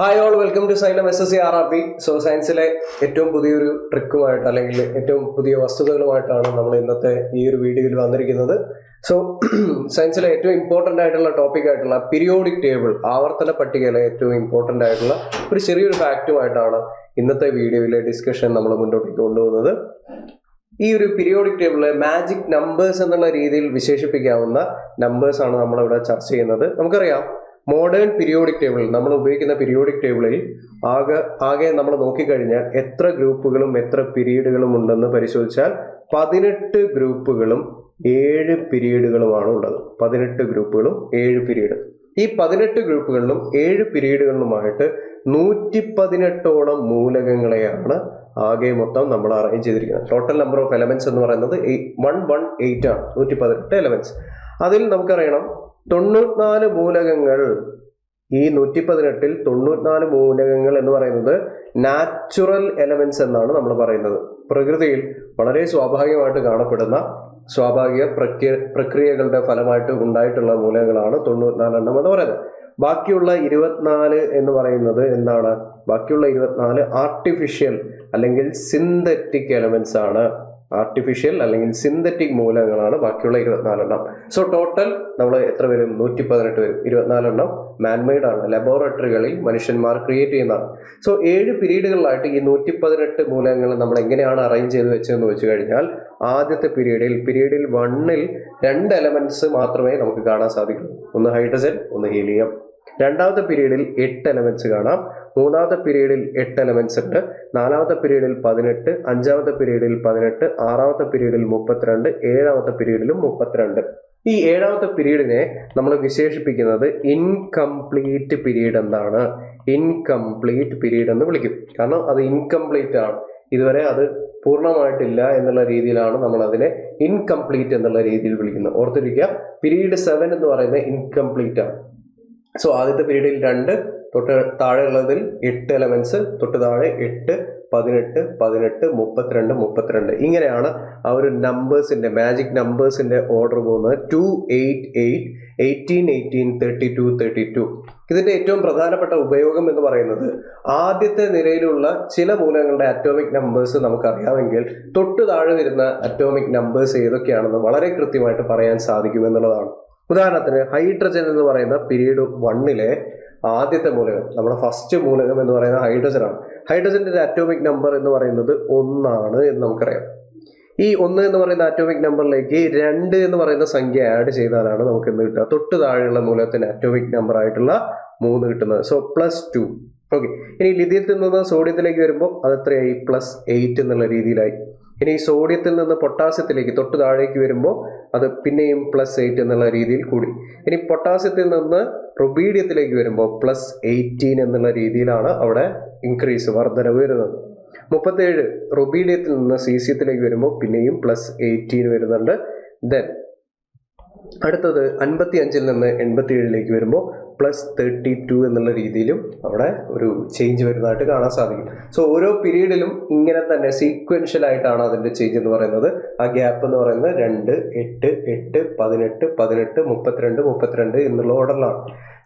Hi all, welcome to Xylem SSC RRB. So സയൻസിലെ ഏറ്റവും പുതിയൊരു ട്രിക്കുമായിട്ട് അല്ലെങ്കിൽ ഏറ്റവും പുതിയ വസ്തുതകളുമായിട്ടാണ് നമ്മൾ ഇന്നത്തെ ഈ ഒരു വീഡിയോയിൽ വന്നിരിക്കുന്നത്. സോ സയൻസിലെ ഏറ്റവും ഇമ്പോർട്ടൻ്റ് ആയിട്ടുള്ള ടോപ്പിക് ആയിട്ടുള്ള പീരിയോഡിക് ടേബിൾ, ആവർത്തന പട്ടികയിലെ ഏറ്റവും ഇമ്പോർട്ടൻ്റ് ആയിട്ടുള്ള ഒരു ചെറിയൊരു ഫാക്റ്റുമായിട്ടാണ് ഇന്നത്തെ വീഡിയോയിലെ ഡിസ്കഷൻ നമ്മൾ മുന്നോട്ടേക്ക് കൊണ്ടുപോകുന്നത്. ഈ ഒരു പീരിയോഡിക് ടേബിളിലെ മാജിക് നമ്പേഴ്സ് എന്നുള്ള രീതിയിൽ വിശേഷിപ്പിക്കാവുന്ന നമ്പേഴ്സാണ് നമ്മളിവിടെ ചർച്ച ചെയ്യുന്നത്. നമുക്കറിയാം, മോഡേൺ പീരിയോഡിക് ടേബിൾ, നമ്മൾ ഉപയോഗിക്കുന്ന പീരിയോഡിക് ടേബിളിൽ ആകെ നമ്മൾ നോക്കിക്കഴിഞ്ഞാൽ എത്ര ഗ്രൂപ്പുകളും എത്ര പീരീഡുകളും ഉണ്ടെന്ന് പരിശോധിച്ചാൽ 18 ഗ്രൂപ്പുകളും 7 പീരീഡുകളുമാണ് ഉള്ളത്. 18 ഗ്രൂപ്പുകളും 7 പീരീഡ്. ഈ 18 ഗ്രൂപ്പുകളിലും 7 പീരീഡുകളിലുമായിട്ട് 118ഓളം മൂലകങ്ങളെയാണ് ആകെ മൊത്തം നമ്മൾ അറേഞ്ച് ചെയ്തിരിക്കുന്നത്. ടോട്ടൽ നമ്പർ ഓഫ് എലമെന്റ്സ് എന്ന് പറയുന്നത് 118 ആണ്. 118 എലമെന്റ്സ്. അതിൽ നമുക്കറിയണം 94 മൂലകങ്ങൾ. ഈ 118ൽ 94 മൂലകങ്ങൾ എന്ന് പറയുന്നത് നാച്ചുറൽ എലമെന്റ്സ് എന്നാണ് നമ്മൾ പറയുന്നത്. പ്രകൃതിയിൽ വളരെ സ്വാഭാവികമായിട്ട് കാണപ്പെടുന്ന സ്വാഭാവിക പ്രക്രിയകളുടെ ഫലമായിട്ട് ഉണ്ടായിട്ടുള്ള മൂലകങ്ങളാണ് 94 എണ്ണം എന്ന് പറയുന്നത്. ബാക്കിയുള്ള 24 എന്ന് പറയുന്നത് എന്താണ്? ബാക്കിയുള്ള 24 ആർട്ടിഫിഷ്യൽ അല്ലെങ്കിൽ സിന്തറ്റിക് എലമെന്റ്സ് ആണ്. ആർട്ടിഫിഷ്യൽ അല്ലെങ്കിൽ സിന്തറ്റിക് മൂലകങ്ങളാണ് ബാക്കിയുള്ള 24 എണ്ണം. സോ ടോട്ടൽ നമ്മൾ എത്ര വരും? 118 വരും. 24 എണ്ണം മാൻമെയ്ഡ് ആണ്, ലബോറട്ടറികളിൽ മനുഷ്യന്മാർ ക്രിയേറ്റ് ചെയ്യുന്നതാണ്. സോ 7 പീരീഡുകളിലായിട്ട് ഈ 118 മൂലകങ്ങൾ നമ്മൾ എങ്ങനെയാണ് അറേഞ്ച് ചെയ്ത് വെച്ചതെന്ന് വെച്ച് കഴിഞ്ഞാൽ, ആദ്യത്തെ പീരീഡിൽ 1ൽ 2 എലമെന്റ്സ് മാത്രമേ നമുക്ക് കാണാൻ സാധിക്കൂ. ഒന്ന് ഹൈഡ്രജൻ, ഒന്ന് ഹീലിയം. രണ്ടാമത്തെ പീരീഡിൽ 8 എലമെന്റ്സ് കാണാം. മൂന്നാമത്തെ പീരീഡിൽ 8 എലമെന്റ്സ് ഉണ്ട്. നാലാമത്തെ പീരീഡിൽ 18, അഞ്ചാമത്തെ പീരീഡിൽ 18, ആറാമത്തെ പീരീഡിൽ 32, ഏഴാമത്തെ പീരീഡിലും 32. ഈ ഏഴാമത്തെ പീരീഡിനെ നമ്മൾ വിശേഷിപ്പിക്കുന്നത് ഇൻകംപ്ലീറ്റ് പീരീഡ് എന്നാണ്. ഇൻകംപ്ലീറ്റ് പീരീഡ് എന്ന് വിളിക്കും. കാരണം അത് ഇൻകംപ്ലീറ്റ് ആണ്, ഇതുവരെ അത് പൂർണ്ണമായിട്ടില്ല എന്നുള്ള രീതിയിലാണ് നമ്മൾ അതിനെ ഇൻകംപ്ലീറ്റ് എന്നുള്ള രീതിയിൽ വിളിക്കുന്നത്. ഓർത്തിരിക്കുക, പീരീഡ് 7 എന്ന് പറയുന്നത് ഇൻകംപ്ലീറ്റ് ആണ്. സോ ആദ്യത്തെ പീരീഡിൽ 2, തൊട്ട് താഴെ ഉള്ളതിൽ 8 എലമെന്റ്സ്, തൊട്ട് താഴെ 8, 18, 18, 32, 32. ഇങ്ങനെയാണ് ആ ഒരു നമ്പേഴ്സിന്റെ, മാജിക് നമ്പേഴ്സിന്റെ ഓർഡർ പോകുന്നത്. 2, 8, 8, 18, 18, 32, 32. ഇതിന്റെ ഏറ്റവും പ്രധാനപ്പെട്ട ഉപയോഗം എന്ന് പറയുന്നത്, ആദ്യത്തെ നിരയിലുള്ള ചില മൂലകങ്ങളുടെ അറ്റോമിക് നമ്പേഴ്സ് നമുക്കറിയാമെങ്കിൽ തൊട്ട് താഴെ വരുന്ന അറ്റോമിക് നമ്പേഴ്സ് ഏതൊക്കെയാണെന്ന് വളരെ കൃത്യമായിട്ട് പറയാൻ സാധിക്കും എന്നുള്ളതാണ്. ഉദാഹരണത്തിന് ഹൈഡ്രജൻ എന്ന് പറയുന്ന പീരീഡ് 1ലെ ആദ്യത്തെ മൂലകം, നമ്മുടെ ഫസ്റ്റ് മൂലകം എന്ന് പറയുന്നത് ഹൈഡ്രജൻ ആണ്. ഹൈഡ്രജന്റെ അറ്റോമിക് നമ്പർ എന്ന് പറയുന്നത് 1 ആണ് എന്ന് നമുക്കറിയാം. ഈ 1 എന്ന് പറയുന്ന അറ്റോമിക് നമ്പറിലേക്ക് 2 എന്ന് പറയുന്ന സംഖ്യ ആഡ് ചെയ്താലാണ് നമുക്ക് എന്ത് കിട്ടുക? തൊട്ട് താഴെയുള്ള മൂലകത്തിന്റെ അറ്റോമിക് നമ്പർ ആയിട്ടുള്ള 3 കിട്ടുന്നത്. സോ +2. ഓക്കെ. ഇനി ലിഥിയത്തിൽ നിന്ന് സോഡിയത്തിലേക്ക് വരുമ്പോൾ അത് എത്രയായി? +8 എന്നുള്ള രീതിയിലായി. ഇനി സോഡിയത്തിൽ നിന്ന് പൊട്ടാസ്യത്തിലേക്ക് തൊട്ട് താഴേക്ക് വരുമ്പോൾ അത് പിന്നെയും +8 എന്നുള്ള രീതിയിൽ കൂടി. ഇനി പൊട്ടാസ്യത്തിൽ നിന്ന് റുബീഡിയത്തിലേക്ക് വരുമ്പോൾ +18 എന്നുള്ള രീതിയിലാണ് അവിടെ ഇൻക്രീസ്, വർധനവ് വരുന്നത്. 37 റുബീഡിയത്തിൽ നിന്ന് സീസിയത്തിലേക്ക് വരുമ്പോൾ പിന്നെയും +18 വരുന്നുണ്ട്. ദെൻ അടുത്തത് 55ൽ നിന്ന് 87ലേക്ക് വരുമ്പോൾ +32 എന്നുള്ള രീതിയിലും അവിടെ ഒരു ചേഞ്ച് വരുന്നതായിട്ട് കാണാൻ സാധിക്കും. സോ ഓരോ പീരീഡിലും ഇങ്ങനെ തന്നെ സീക്വൻഷ്യൽ ആയിട്ടാണ് അതിന്റെ ചേഞ്ച് എന്ന് പറയുന്നത്. ആ ഗ്യാപ്പ് എന്ന് പറയുന്നത് 2, 8, 8, 18, 18, 32, 32 എന്നുള്ള ഓർഡറിലാണ്.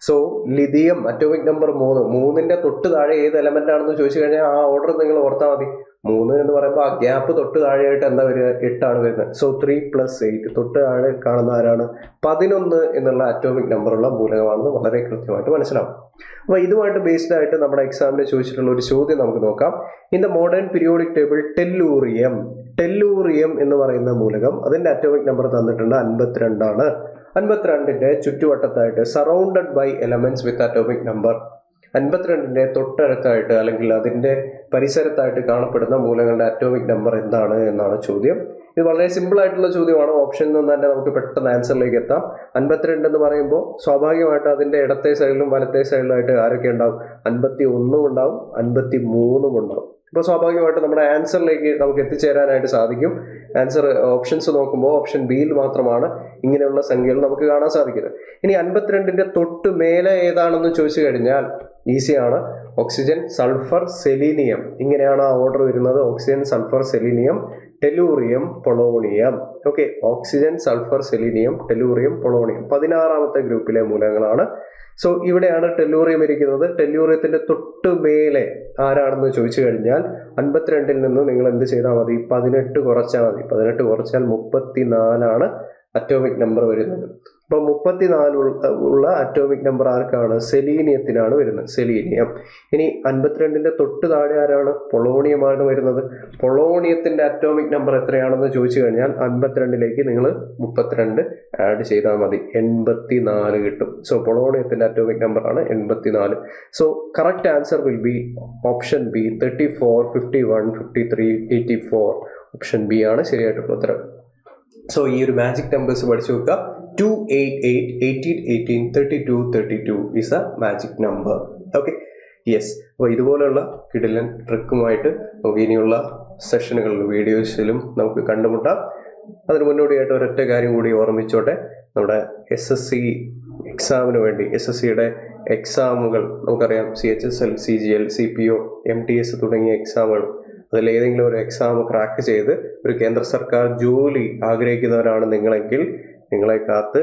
സോ ലിഥിയം അറ്റോമിക് നമ്പർ 3ന്റെ തൊട്ട് താഴെ ഏത് എലമെന്റ് ആണെന്ന് ചോദിച്ചു കഴിഞ്ഞാൽ ആ ഓർഡർ നിങ്ങൾ ഓർത്താൽ മതി. 3 എന്ന് പറയുമ്പോൾ ആ ഗ്യാപ്പ് തൊട്ട് താഴെയായിട്ട് എന്താ വരിക? 8 ആണ് വരുന്നത്. സോ 3 + 8, തൊട്ട് താഴെ കാണുന്ന ആരാണ്? 11 എന്നുള്ള അറ്റോമിക് നമ്പറുള്ള മൂലകമാണെന്ന് വളരെ കൃത്യമായിട്ട് മനസ്സിലാവും. അപ്പോൾ ഇതുമായിട്ട് ബേസ്ഡ് ആയിട്ട് നമ്മുടെ എക്സാമിന് ചോദിച്ചിട്ടുള്ള ഒരു ചോദ്യം നമുക്ക് നോക്കാം. In the modern periodic table tellurium എന്ന് പറയുന്ന മൂലകം, അതിന്റെ അറ്റോമിക് നമ്പർ തന്നിട്ടുണ്ട് 52 ആണ്. 52ന്റെ ചുറ്റുവട്ടത്തായിട്ട് surrounded by elements with atomic number, 52ന്റെ തൊട്ടടുത്തായിട്ട് അല്ലെങ്കിൽ അതിന്റെ പരിസരത്തായിട്ട് കാണപ്പെടുന്ന മൂലകങ്ങളുടെ അറ്റോമിക് നമ്പർ എന്താണ് എന്നാണ് ചോദ്യം. ഇത് വളരെ സിമ്പിൾ ആയിട്ടുള്ള ചോദ്യമാണ്. ഓപ്ഷനിൽ നിന്ന് തന്നെ നമുക്ക് പെട്ടെന്ന് ആൻസറിലേക്ക് എത്താം. 52 എന്ന് പറയുമ്പോൾ സ്വാഭാവികമായിട്ട് അതിന്റെ ഇടത്തെ സൈഡിലും വലത്തെ സൈഡിലായിട്ട് ആരൊക്കെ ഉണ്ടാവും? 51 ഉണ്ടാവും, 53 ഉണ്ടാവും. അപ്പോൾ സ്വാഭാവികമായിട്ട് നമ്മുടെ ആൻസറിലേക്ക് നമുക്ക് എത്തിച്ചേരാനായിട്ട് സാധിക്കും. ആൻസർ ഓപ്ഷൻസ് നോക്കുമ്പോൾ ഓപ്ഷൻ ബിയിൽ മാത്രമാണ് ഇങ്ങനെയുള്ള സംഖ്യകൾ നമുക്ക് കാണാൻ സാധിക്കുന്നത്. ഇനി 52ന്റെ തൊട്ട് മേലെ ഏതാണെന്ന് ചോദിച്ചു കഴിഞ്ഞാൽ ഈസിയാണ്. Oxygen, sulphur, selenium. ഇങ്ങനെയാണ് ആ ഓർഡർ വരുന്നത്. Oxygen, sulphur, selenium, tellurium, polonium. Okay, oxygen, sulphur, selenium, tellurium, polonium 16ാമത്തെ ഗ്രൂപ്പിലെ മൂലകങ്ങളാണ്. സോ ഇവിടെയാണ് ടെല്ലൂറിയം ഇരിക്കുന്നത്. ടെല്ലൂറിയത്തിന്റെ തൊട്ട് മേലെ ആരാണെന്ന് ചോദിച്ചു കഴിഞ്ഞാൽ 52-ൽ നിന്ന് നിങ്ങൾ എന്ത് ചെയ്താൽ മതി? 18 കുറച്ചാൽ മതി. 18 കുറച്ചാൽ 34 അറ്റോമിക് നമ്പർ വരുന്നത്. അപ്പൊ 34 ഉള്ള അറ്റോമിക് നമ്പർ ആർക്കാണ്? സെലീനിയത്തിനാണ് വരുന്നത്, സെലീനിയം. ഇനി 52-ന്റെ തൊട്ട് താഴെ ആരാണ്? പൊളോണിയമാണ് വരുന്നത്. പൊളോണിയത്തിന്റെ അറ്റോമിക് നമ്പർ എത്രയാണെന്ന് ചോദിച്ചു കഴിഞ്ഞാൽ 52-ലേക്ക് നിങ്ങൾ 32 ആഡ് ചെയ്താൽ മതി, 84 കിട്ടും. സോ പൊളോണിയത്തിന്റെ അറ്റോമിക് നമ്പർ ആണ് 84. So correct answer will be option B, 34, 51, 53, 84. Option B ആണ് ശരിയായിട്ടുള്ള ഉത്തരം. സോ ഈ ഒരു മാജിക് നമ്പേഴ്സ് പഠിച്ചു വെക്കുക. 2, 8, 8, 18, 18, 32, 32 is a magic number. Okay, yes. അപ്പോൾ ഇതുപോലെയുള്ള കിടിലൻ ട്രിക്കുമായിട്ട് നമുക്ക് ഇനിയുള്ള സെഷനുകളിലും വീഡിയോസിലും നമുക്ക് കണ്ടുമുട്ടാം. അതിന് മുന്നോടിയായിട്ട് ഒരൊറ്റ കാര്യം കൂടി ഓർമ്മിച്ചോട്ടെ. നമ്മുടെ SSC എക്സാമിന് വേണ്ടി SSCയുടെ എക്സാമുകൾ നമുക്കറിയാം, CHSL, CGL, CPO, MTS തുടങ്ങിയ എക്സാമുകൾ, അതിലേതെങ്കിലും ഒരു എക്സാം ക്രാക്ക് ചെയ്ത് ഒരു കേന്ദ്ര സർക്കാർ ജോലി ആഗ്രഹിക്കുന്നവരാണ് നിങ്ങളെങ്കിൽ നിങ്ങളെ കാത്ത്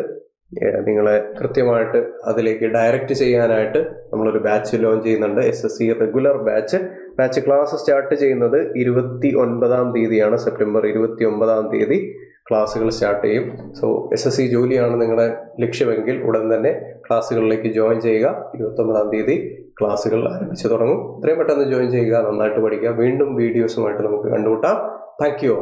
നിങ്ങളെ കൃത്യമായിട്ട് അതിലേക്ക് ഡയറക്റ്റ് ചെയ്യാനായിട്ട് നമ്മളൊരു ബാച്ച് ലോഞ്ച് ചെയ്യുന്നുണ്ട്. SSC regular batch class start ചെയ്യുന്നത് 29-ാം തീയതിയാണ്. സെപ്റ്റംബർ 29-ാം തീയതി ക്ലാസ്സുകൾ സ്റ്റാർട്ട് ചെയ്യും. സോ SSC ജോലിയാണ് നിങ്ങളുടെ ലക്ഷ്യമെങ്കിൽ ഉടൻ തന്നെ ക്ലാസ്സുകളിലേക്ക് ജോയിൻ ചെയ്യുക. 29-ാം തീയതി ക്ലാസ്സുകൾ ആരംഭിച്ചു തുടങ്ങും. എത്രയും പെട്ടെന്ന് ജോയിൻ ചെയ്യുക, നന്നായിട്ട് പഠിക്കുക. വീണ്ടും വീഡിയോസുമായിട്ട് നമുക്ക് കണ്ടുമുട്ടാം. Thank you.